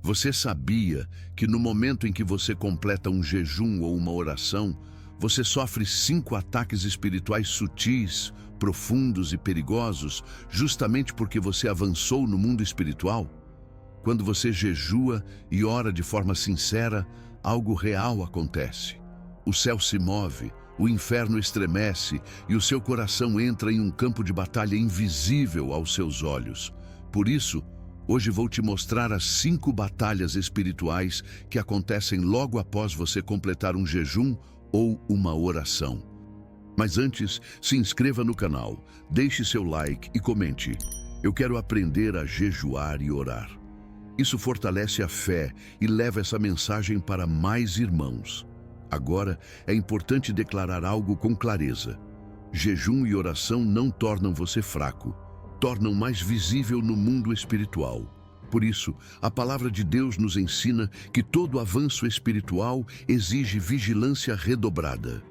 Você sabia que no momento em que você completa um jejum ou uma oração, você sofre 5 ataques espirituais sutis, profundos e perigosos, justamente porque você avançou no mundo espiritual? Quando você jejua e ora de forma sincera, algo real acontece. O céu se move, o inferno estremece e o seu coração entra em um campo de batalha invisível aos seus olhos. Por isso, hoje vou te mostrar as 5 batalhas espirituais que acontecem logo após você completar um jejum ou uma oração. Mas antes, se inscreva no canal, deixe seu like e comente. Eu quero aprender a jejuar e orar. Isso fortalece a fé e leva essa mensagem para mais irmãos. Agora, é importante declarar algo com clareza. Jejum e oração não tornam você fraco, tornam mais visível no mundo espiritual. Por isso, a palavra de Deus nos ensina que todo avanço espiritual exige vigilância redobrada.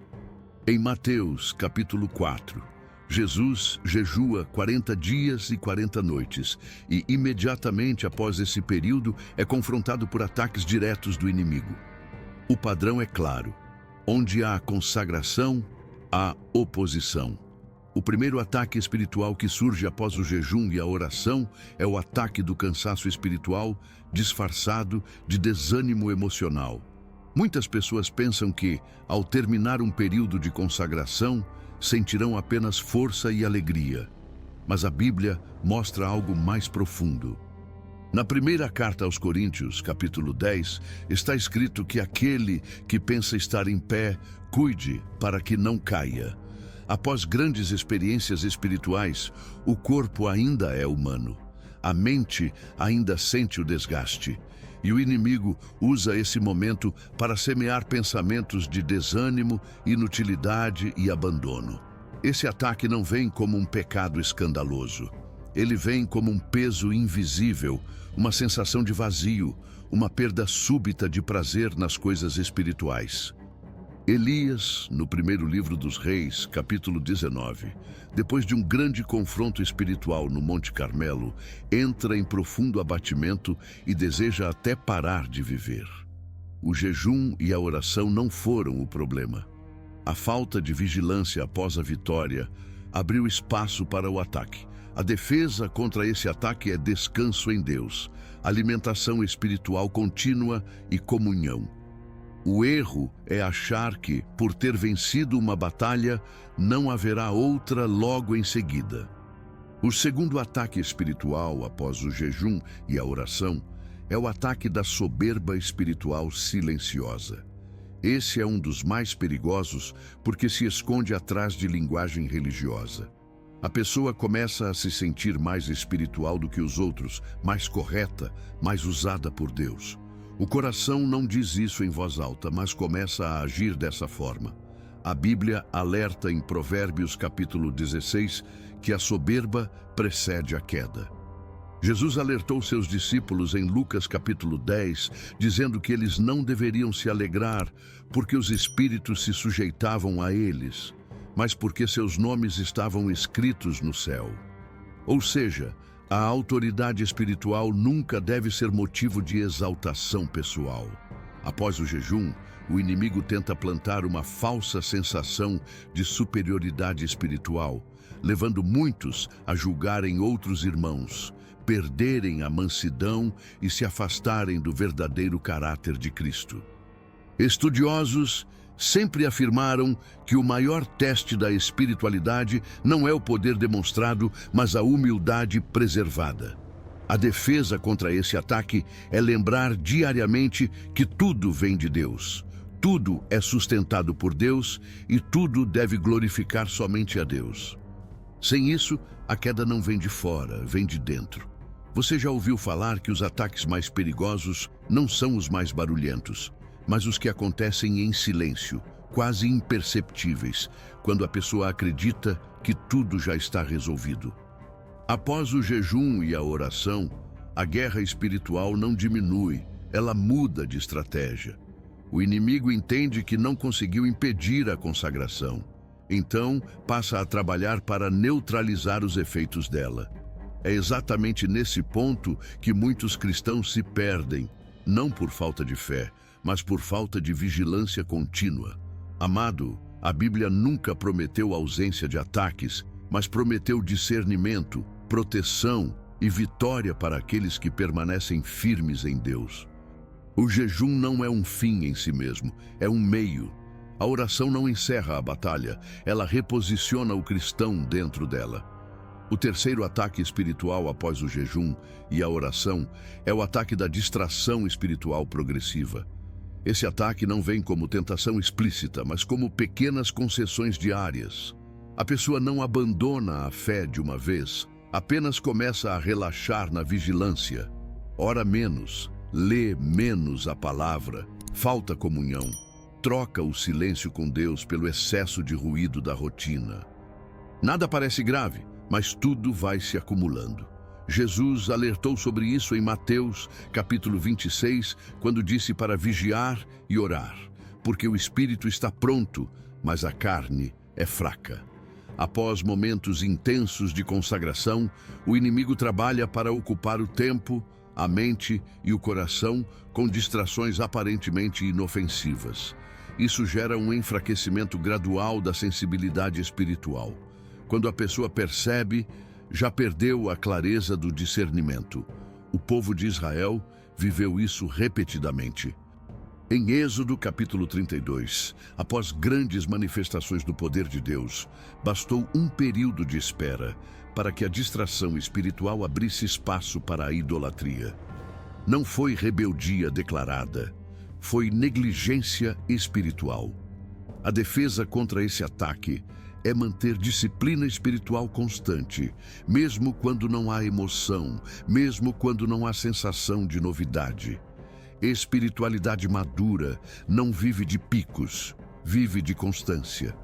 Em Mateus, capítulo 4, Jesus jejua 40 dias e 40 noites e imediatamente após esse período é confrontado por ataques diretos do inimigo. O padrão é claro. Onde há consagração, há oposição. O primeiro ataque espiritual que surge após o jejum e a oração é o ataque do cansaço espiritual disfarçado de desânimo emocional. Muitas pessoas pensam que, ao terminar um período de consagração, sentirão apenas força e alegria. Mas a Bíblia mostra algo mais profundo. Na primeira carta aos Coríntios, capítulo 10, está escrito que aquele que pensa estar em pé, cuide para que não caia. Após grandes experiências espirituais, o corpo ainda é humano. A mente ainda sente o desgaste. E o inimigo usa esse momento para semear pensamentos de desânimo, inutilidade e abandono. Esse ataque não vem como um pecado escandaloso. Ele vem como um peso invisível, uma sensação de vazio, uma perda súbita de prazer nas coisas espirituais. Elias, no primeiro livro dos Reis, capítulo 19, depois de um grande confronto espiritual no Monte Carmelo, entra em profundo abatimento e deseja até parar de viver. O jejum e a oração não foram o problema. A falta de vigilância após a vitória abriu espaço para o ataque. A defesa contra esse ataque é descanso em Deus, alimentação espiritual contínua e comunhão. O erro é achar que, por ter vencido uma batalha, não haverá outra logo em seguida. O segundo ataque espiritual após o jejum e a oração é o ataque da soberba espiritual silenciosa. Esse é um dos mais perigosos porque se esconde atrás de linguagem religiosa. A pessoa começa a se sentir mais espiritual do que os outros, mais correta, mais usada por Deus. O coração não diz isso em voz alta, mas começa a agir dessa forma. A Bíblia alerta em Provérbios capítulo 16 que a soberba precede a queda. Jesus alertou seus discípulos em Lucas capítulo 10, dizendo que eles não deveriam se alegrar porque os espíritos se sujeitavam a eles, mas porque seus nomes estavam escritos no céu. Ou seja, a autoridade espiritual nunca deve ser motivo de exaltação pessoal. Após o jejum, o inimigo tenta plantar uma falsa sensação de superioridade espiritual, levando muitos a julgarem outros irmãos, perderem a mansidão e se afastarem do verdadeiro caráter de Cristo. Estudiosos sempre afirmaram que o maior teste da espiritualidade não é o poder demonstrado, mas a humildade preservada. A defesa contra esse ataque é lembrar diariamente que tudo vem de Deus, tudo é sustentado por Deus e tudo deve glorificar somente a Deus. Sem isso, a queda não vem de fora, vem de dentro. Você já ouviu falar que os ataques mais perigosos não são os mais barulhentos, mas os que acontecem em silêncio, quase imperceptíveis, quando a pessoa acredita que tudo já está resolvido. Após o jejum e a oração, a guerra espiritual não diminui, ela muda de estratégia. O inimigo entende que não conseguiu impedir a consagração, então passa a trabalhar para neutralizar os efeitos dela. É exatamente nesse ponto que muitos cristãos se perdem. não por falta de fé, mas por falta de vigilância contínua. Amado, a Bíblia nunca prometeu ausência de ataques, mas prometeu discernimento, proteção e vitória para aqueles que permanecem firmes em Deus. O jejum não é um fim em si mesmo, é um meio. A oração não encerra a batalha, ela reposiciona o cristão dentro dela. O terceiro ataque espiritual após o jejum e a oração é o ataque da distração espiritual progressiva. Esse ataque não vem como tentação explícita, mas como pequenas concessões diárias. A pessoa não abandona a fé de uma vez, apenas começa a relaxar na vigilância. Ora menos, lê menos a palavra, falta comunhão, troca o silêncio com Deus pelo excesso de ruído da rotina. Nada parece grave, mas tudo vai se acumulando. Jesus alertou sobre isso em Mateus, capítulo 26, quando disse para vigiar e orar, porque o espírito está pronto, mas a carne é fraca. Após momentos intensos de consagração, o inimigo trabalha para ocupar o tempo, a mente e o coração com distrações aparentemente inofensivas. Isso gera um enfraquecimento gradual da sensibilidade espiritual. Quando a pessoa percebe, já perdeu a clareza do discernimento. O povo de Israel viveu isso repetidamente. Em Êxodo capítulo 32, após grandes manifestações do poder de Deus, bastou um período de espera para que a distração espiritual abrisse espaço para a idolatria. Não foi rebeldia declarada, foi negligência espiritual. A defesa contra esse ataque é manter disciplina espiritual constante, mesmo quando não há emoção, mesmo quando não há sensação de novidade. Espiritualidade madura não vive de picos, vive de constância.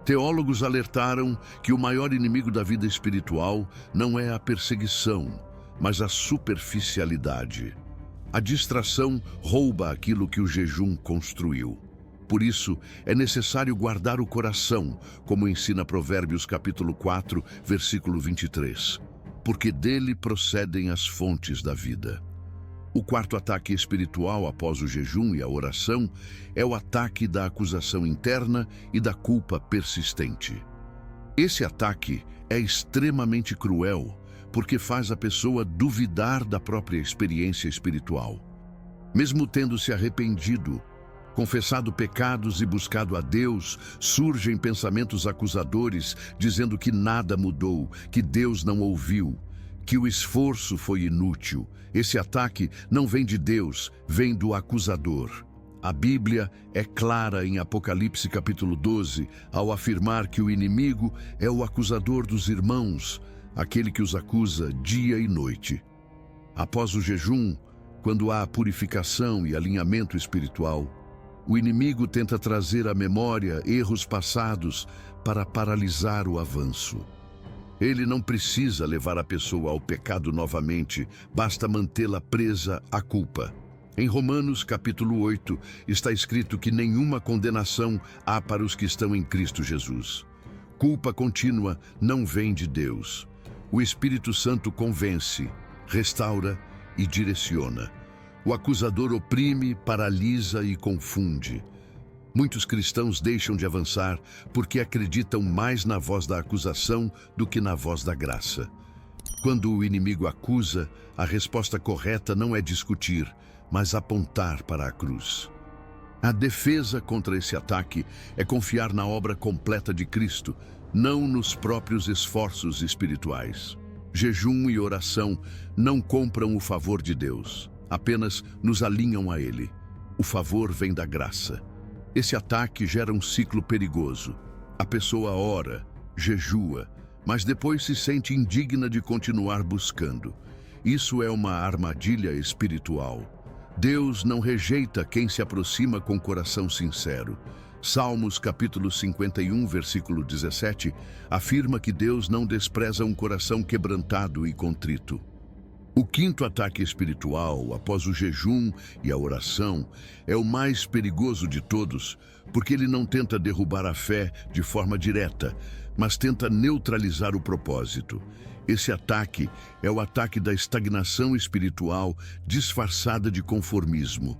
Teólogos alertaram que o maior inimigo da vida espiritual não é a perseguição, mas a superficialidade. A distração rouba aquilo que o jejum construiu. Por isso, é necessário guardar o coração, como ensina Provérbios capítulo 4, versículo 23, porque dele procedem as fontes da vida. O quarto ataque espiritual após o jejum e a oração é o ataque da acusação interna e da culpa persistente. Esse ataque é extremamente cruel, porque faz a pessoa duvidar da própria experiência espiritual. Mesmo tendo se arrependido, confessado pecados e buscado a Deus, surgem pensamentos acusadores dizendo que nada mudou, que Deus não ouviu, que o esforço foi inútil. Esse ataque não vem de Deus, vem do acusador. A Bíblia é clara em Apocalipse capítulo 12, ao afirmar que o inimigo é o acusador dos irmãos, aquele que os acusa dia e noite. Após o jejum, quando há purificação e alinhamento espiritual, o inimigo tenta trazer à memória erros passados para paralisar o avanço. Ele não precisa levar a pessoa ao pecado novamente, basta mantê-la presa à culpa. Em Romanos capítulo 8 está escrito que nenhuma condenação há para os que estão em Cristo Jesus. Culpa contínua não vem de Deus. O Espírito Santo convence, restaura e direciona. O acusador oprime, paralisa e confunde. Muitos cristãos deixam de avançar porque acreditam mais na voz da acusação do que na voz da graça. Quando o inimigo acusa, a resposta correta não é discutir, mas apontar para a cruz. A defesa contra esse ataque é confiar na obra completa de Cristo, não nos próprios esforços espirituais. Jejum e oração não compram o favor de Deus, apenas nos alinham a Ele. O favor vem da graça. Esse ataque gera um ciclo perigoso. A pessoa ora, jejua, mas depois se sente indigna de continuar buscando. Isso é uma armadilha espiritual. Deus não rejeita quem se aproxima com coração sincero. Salmos capítulo 51, versículo 17, afirma que Deus não despreza um coração quebrantado e contrito. O quinto ataque espiritual, após o jejum e a oração, é o mais perigoso de todos, porque ele não tenta derrubar a fé de forma direta, mas tenta neutralizar o propósito. Esse ataque é o ataque da estagnação espiritual disfarçada de conformismo.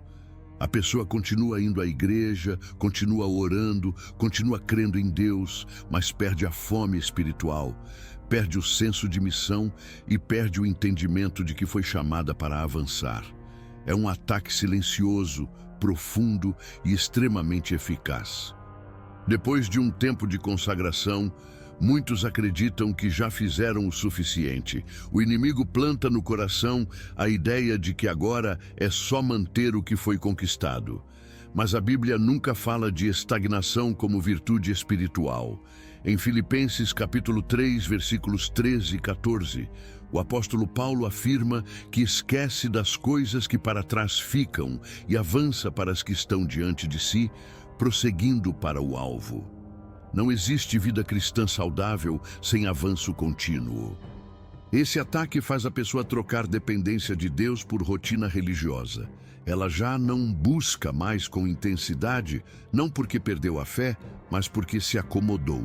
A pessoa continua indo à igreja, continua orando, continua crendo em Deus, mas perde a fome espiritual, perde o senso de missão e perde o entendimento de que foi chamada para avançar. É um ataque silencioso, profundo e extremamente eficaz. Depois de um tempo de consagração, muitos acreditam que já fizeram o suficiente. O inimigo planta no coração a ideia de que agora é só manter o que foi conquistado. Mas a Bíblia nunca fala de estagnação como virtude espiritual. Em Filipenses capítulo 3, versículos 13 e 14, o apóstolo Paulo afirma que esquece das coisas que para trás ficam e avança para as que estão diante de si, prosseguindo para o alvo. Não existe vida cristã saudável sem avanço contínuo. Esse ataque faz a pessoa trocar dependência de Deus por rotina religiosa. Ela já não busca mais com intensidade, não porque perdeu a fé, mas porque se acomodou.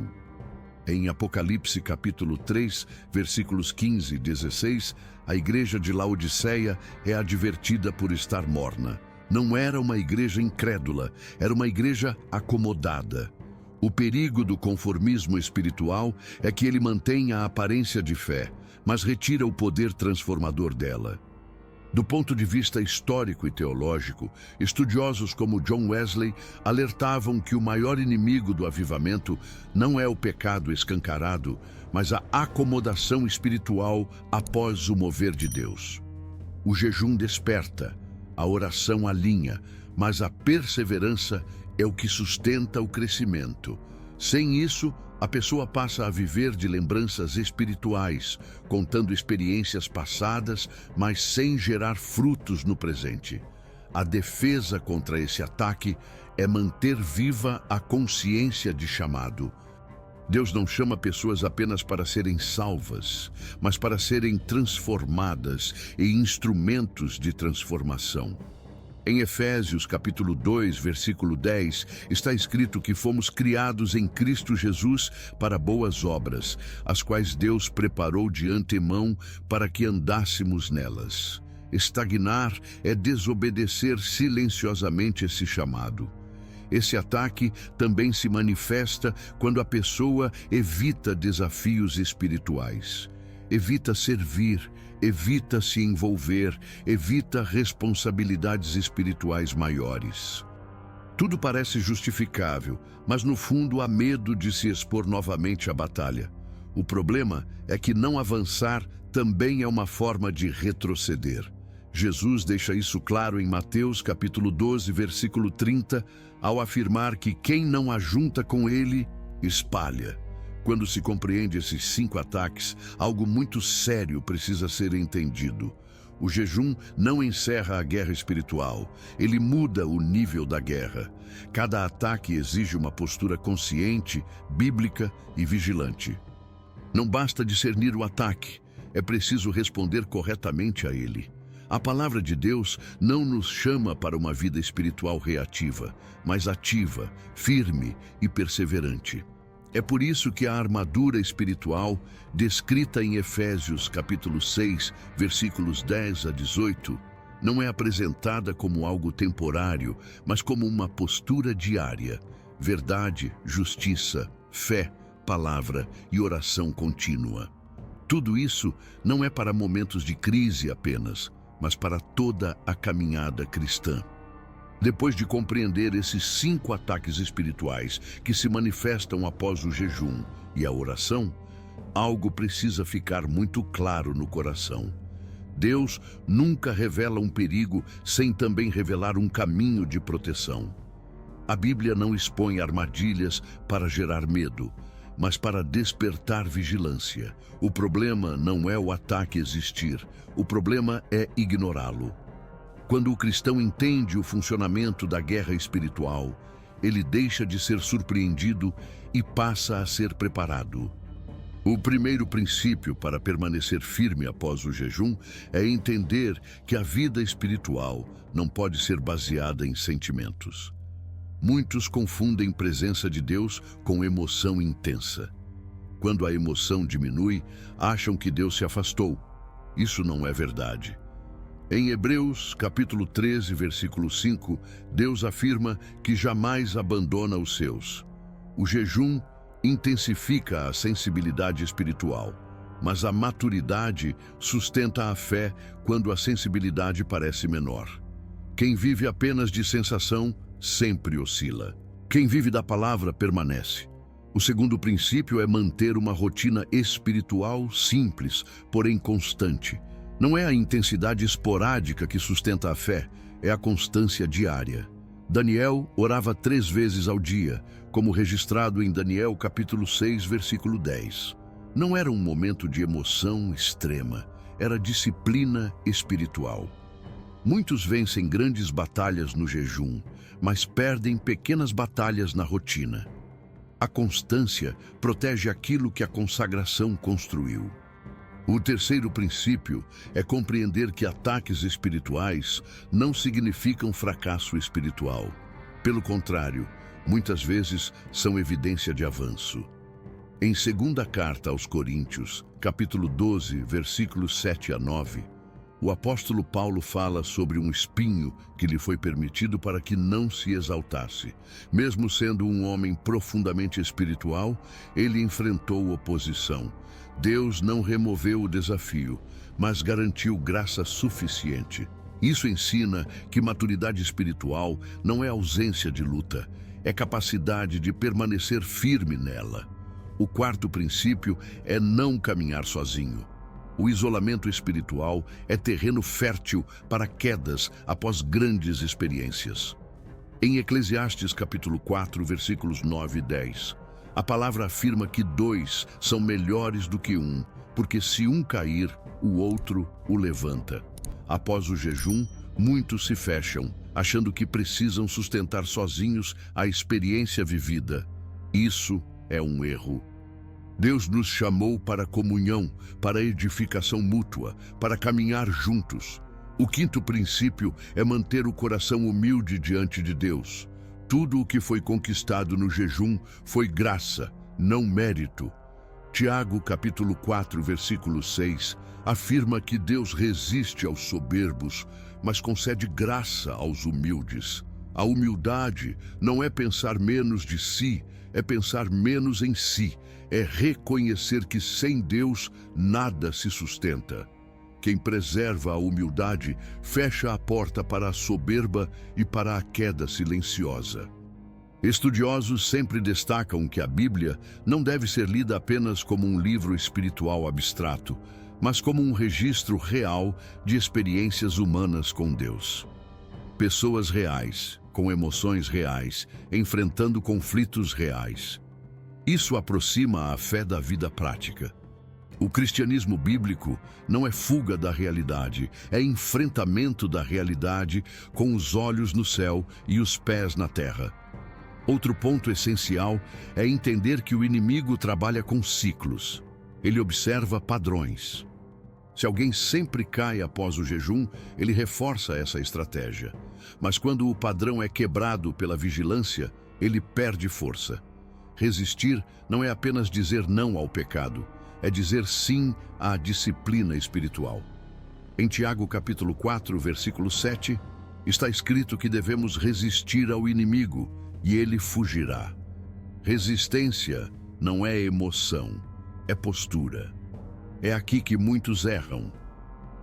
Em Apocalipse capítulo 3, versículos 15 e 16, a igreja de Laodiceia é advertida por estar morna. Não era uma igreja incrédula, era uma igreja acomodada. O perigo do conformismo espiritual é que ele mantém a aparência de fé, mas retira o poder transformador dela. Do ponto de vista histórico e teológico, estudiosos como John Wesley alertavam que o maior inimigo do avivamento não é o pecado escancarado, mas a acomodação espiritual após o mover de Deus. O jejum desperta, a oração alinha, mas a perseverança é o que sustenta o crescimento. Sem isso, a pessoa passa a viver de lembranças espirituais, contando experiências passadas, mas sem gerar frutos no presente. A defesa contra esse ataque é manter viva a consciência de chamado. Deus não chama pessoas apenas para serem salvas, mas para serem transformadas e instrumentos de transformação. Em Efésios capítulo 2, versículo 10, está escrito que fomos criados em Cristo Jesus para boas obras, as quais Deus preparou de antemão para que andássemos nelas. Estagnar é desobedecer silenciosamente esse chamado. Esse ataque também se manifesta quando a pessoa evita desafios espirituais. Evita servir, evita se envolver, evita responsabilidades espirituais maiores. Tudo parece justificável, mas no fundo há medo de se expor novamente à batalha. O problema é que não avançar também é uma forma de retroceder. Jesus deixa isso claro em Mateus capítulo 12, versículo 30, ao afirmar que quem não ajunta com ele, espalha. Quando se compreende esses 5 ataques, algo muito sério precisa ser entendido. O jejum não encerra a guerra espiritual, ele muda o nível da guerra. Cada ataque exige uma postura consciente, bíblica e vigilante. Não basta discernir o ataque, é preciso responder corretamente a ele. A palavra de Deus não nos chama para uma vida espiritual reativa, mas ativa, firme e perseverante. É por isso que a armadura espiritual, descrita em Efésios capítulo 6, versículos 10 a 18, não é apresentada como algo temporário, mas como uma postura diária. Verdade, justiça, fé, palavra e oração contínua. Tudo isso não é para momentos de crise apenas, mas para toda a caminhada cristã. Depois de compreender esses 5 ataques espirituais que se manifestam após o jejum e a oração, algo precisa ficar muito claro no coração. Deus nunca revela um perigo sem também revelar um caminho de proteção. A Bíblia não expõe armadilhas para gerar medo, mas para despertar vigilância. O problema não é o ataque existir, o problema é ignorá-lo. Quando o cristão entende o funcionamento da guerra espiritual, ele deixa de ser surpreendido e passa a ser preparado. O primeiro princípio para permanecer firme após o jejum é entender que a vida espiritual não pode ser baseada em sentimentos. Muitos confundem presença de Deus com emoção intensa. quando a emoção diminui, acham que Deus se afastou. Isso não é verdade. Em Hebreus, capítulo 13, versículo 5, Deus afirma que jamais abandona os seus. O jejum intensifica a sensibilidade espiritual, mas a maturidade sustenta a fé quando a sensibilidade parece menor. Quem vive apenas de sensação sempre oscila. Quem vive da palavra permanece. O segundo princípio é manter uma rotina espiritual simples, porém constante. Não é a intensidade esporádica que sustenta a fé, é a constância diária. Daniel orava 3 vezes ao dia, como registrado em Daniel capítulo 6, versículo 10. Não era um momento de emoção extrema, era disciplina espiritual. Muitos vencem grandes batalhas no jejum, mas perdem pequenas batalhas na rotina. A constância protege aquilo que a consagração construiu. O terceiro princípio é compreender que ataques espirituais não significam fracasso espiritual. Pelo contrário, muitas vezes são evidência de avanço. Em segunda carta aos Coríntios, capítulo 12, versículos 7 a 9, o apóstolo Paulo fala sobre um espinho que lhe foi permitido para que não se exaltasse. Mesmo sendo um homem profundamente espiritual, ele enfrentou oposição. Deus não removeu o desafio, mas garantiu graça suficiente. Isso ensina que maturidade espiritual não é ausência de luta, é capacidade de permanecer firme nela. O quarto princípio é não caminhar sozinho. O isolamento espiritual é terreno fértil para quedas após grandes experiências. Em Eclesiastes capítulo 4, versículos 9 e 10, a palavra afirma que 2 são melhores do que 1, porque se um cair, o outro o levanta. Após o jejum, muitos se fecham, achando que precisam sustentar sozinhos a experiência vivida. Isso é um erro. Deus nos chamou para a comunhão, para a edificação mútua, para caminhar juntos. O quinto princípio é manter o coração humilde diante de Deus. Tudo o que foi conquistado no jejum foi graça, não mérito. Tiago, capítulo 4, versículo 6, afirma que Deus resiste aos soberbos, mas concede graça aos humildes. A humildade não é pensar menos de si, é pensar menos em si, é reconhecer que sem Deus nada se sustenta. Quem preserva a humildade fecha a porta para a soberba e para a queda silenciosa. Estudiosos sempre destacam que a Bíblia não deve ser lida apenas como um livro espiritual abstrato, mas como um registro real de experiências humanas com Deus. Pessoas reais, com emoções reais, enfrentando conflitos reais. Isso aproxima a fé da vida prática. O cristianismo bíblico não é fuga da realidade, é enfrentamento da realidade com os olhos no céu e os pés na terra. Outro ponto essencial é entender que o inimigo trabalha com ciclos. Ele observa padrões. Se alguém sempre cai após o jejum, ele reforça essa estratégia. Mas quando o padrão é quebrado pela vigilância, ele perde força. Resistir não é apenas dizer não ao pecado, é dizer sim à disciplina espiritual. Em Tiago capítulo 4, versículo 7, está escrito que devemos resistir ao inimigo e ele fugirá. Resistência não é emoção, é postura. É aqui que muitos erram.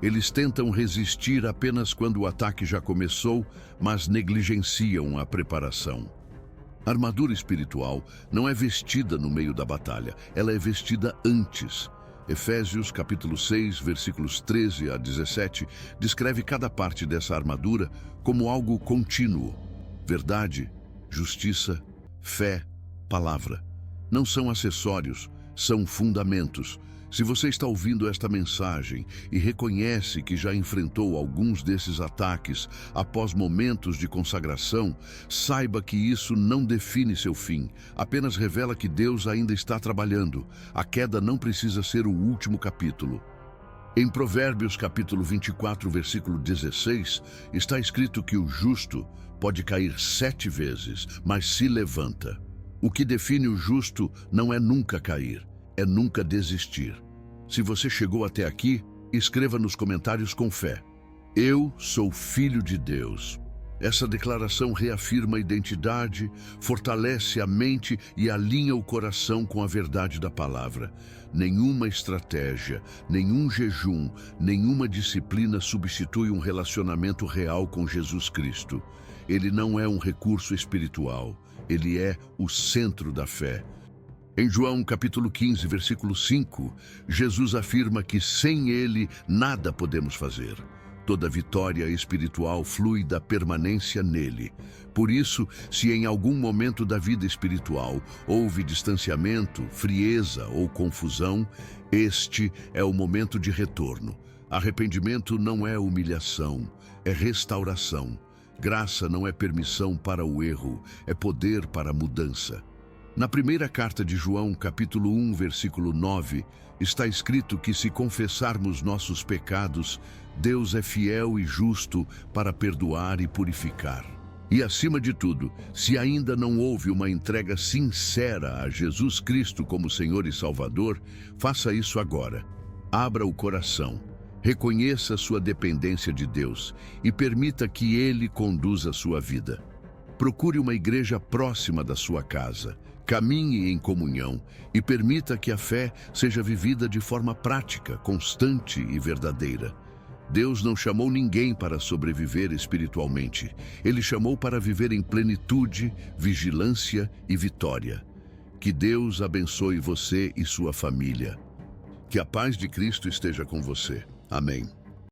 Eles tentam resistir apenas quando o ataque já começou, mas negligenciam a preparação. A armadura espiritual não é vestida no meio da batalha, ela é vestida antes. Efésios capítulo 6, versículos 13 a 17, descreve cada parte dessa armadura como algo contínuo. Verdade, justiça, fé, palavra. Não são acessórios, são fundamentos. Se você está ouvindo esta mensagem e reconhece que já enfrentou alguns desses ataques após momentos de consagração, saiba que isso não define seu fim, apenas revela que Deus ainda está trabalhando. A queda não precisa ser o último capítulo. Em Provérbios capítulo 24, versículo 16, está escrito que o justo pode cair 7 vezes, mas se levanta. O que define o justo não é nunca cair, é nunca desistir. Se você chegou até aqui, escreva nos comentários com fé: eu sou filho de Deus. Essa declaração reafirma a identidade, fortalece a mente e alinha o coração com a verdade da palavra. Nenhuma estratégia, nenhum jejum, nenhuma disciplina substitui um relacionamento real com Jesus Cristo. Ele não é um recurso espiritual, ele é o centro da fé. Em João capítulo 15, versículo 5, Jesus afirma que sem ele nada podemos fazer. Toda vitória espiritual flui da permanência nele. Por isso, se em algum momento da vida espiritual houve distanciamento, frieza ou confusão, este é o momento de retorno. Arrependimento não é humilhação, é restauração. Graça não é permissão para o erro, é poder para a mudança. Na primeira carta de João, capítulo 1, versículo 9, está escrito que se confessarmos nossos pecados, Deus é fiel e justo para perdoar e purificar. E acima de tudo, se ainda não houve uma entrega sincera a Jesus Cristo como Senhor e Salvador, faça isso agora. Abra o coração, reconheça sua dependência de Deus e permita que Ele conduza a sua vida. Procure uma igreja próxima da sua casa. Caminhe em comunhão e permita que a fé seja vivida de forma prática, constante e verdadeira. Deus não chamou ninguém para sobreviver espiritualmente. Ele chamou para viver em plenitude, vigilância e vitória. Que Deus abençoe você e sua família. Que a paz de Cristo esteja com você. Amém.